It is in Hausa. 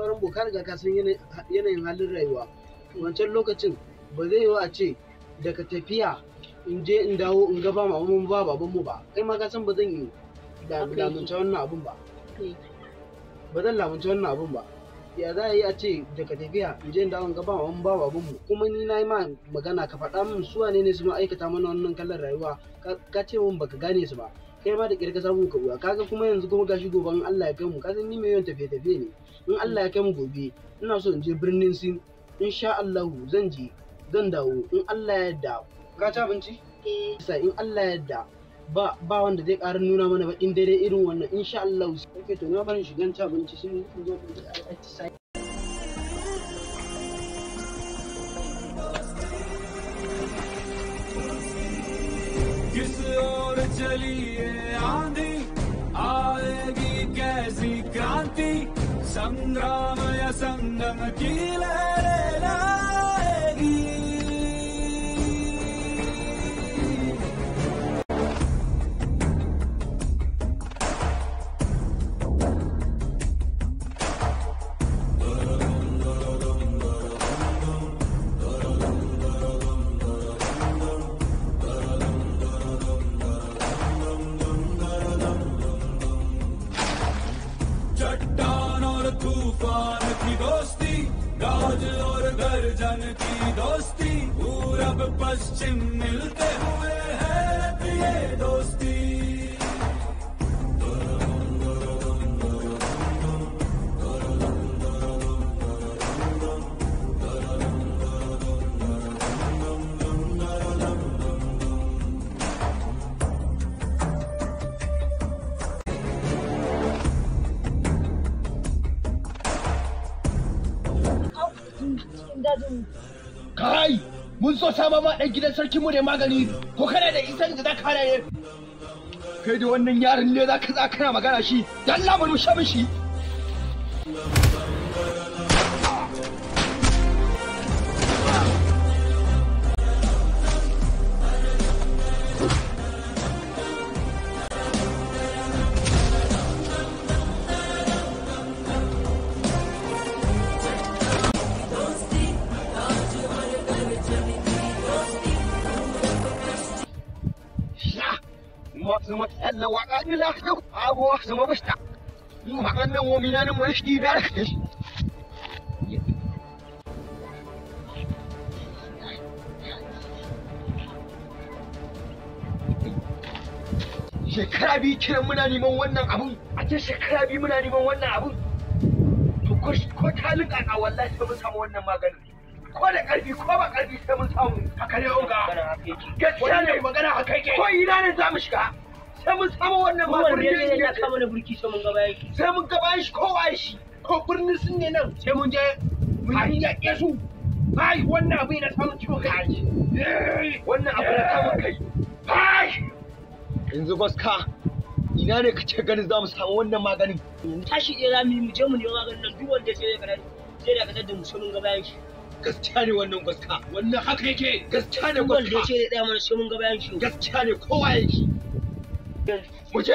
kuma Rambo ka riga ka san yanayin halin rayuwa. Wancan lokacin ba zai yiwu a ce daga tafiya in je in dawo in ga ba mamanmu ba babanmu ba. Kai ma ka san ba zan yi lamunta wannan abun ba. Ba zan lamunta wannan abun ba. Ya za a yi a ce daga tafiya in je in dawo in ga ba mamanmu ba babanmu. Kuma ni na yi ma magana ka faɗa min su wane ne su aikata mana wannan kallon rayuwa. Ka ce min baka gane su ba. Kai ma da kirka samu ka uya kaga kuma yanzu kuma gashi gobe in Allah ya kai mu ka san ni mai yawan tafiye ne in Allah ya kai mu gobe ina so in je birnin Sin insha Allah zan dawo in Allah ya yarda ka ci abinci sai in Allah ya yarda ba wanda zai ƙara nuna mana ba in dai irin wannan insha Allah okay to na barin shigan ci abinci sai in zo sai किस ओर चलिए आंधी आएगी कैसी क्रांति संग्राम या संगम की लहरें लाएगी चट्टान और तूफान की दोस्ती गाज और गर्जन की दोस्ती पूरब पश्चिम मिलते हुए है ये दोस्ती Kai, mun so sama ma ɗan gidan sarkin mu ne magani, ko kana da isan da za ka hana ne? Kai da wannan yaron ne za ka kana magana shi, dan labarin sha mishi. زما أنا وقعت لا أخذ أبو زما بشتى ما عندنا ومننا مشتي بارك shekara biyu kiran muna neman wannan abun a ce shekara biyu muna neman wannan abun to ko talin kaka wallahi sai mun samu wannan maganin ko da karfi ko ba karfi sai mun samu haka ne onga gaskiya ne magana haka yake ko ina ne za mu shiga sai mun samu wannan maganin ne ya kama na burki sai mun gaba yake sai mun gaba shi ko wai shi ko birnin sun ne nan sai mun je mun yaƙe su ai wannan abu yana samun ciwon kai wannan abu na samun kai ai yanzu gaska ina ne kace ganin za mu samu wannan maganin tashi ɗaya za mu yi mu je mu nemi maganin nan duk wanda sai da kadar da mu sai mun ga bayan shi gaskiya ne wannan gaska wannan haka yake gaskiya ne gaska wanda sai da ɗaya mana sai mun ga bayan shi gaskiya ne kowa yake mu je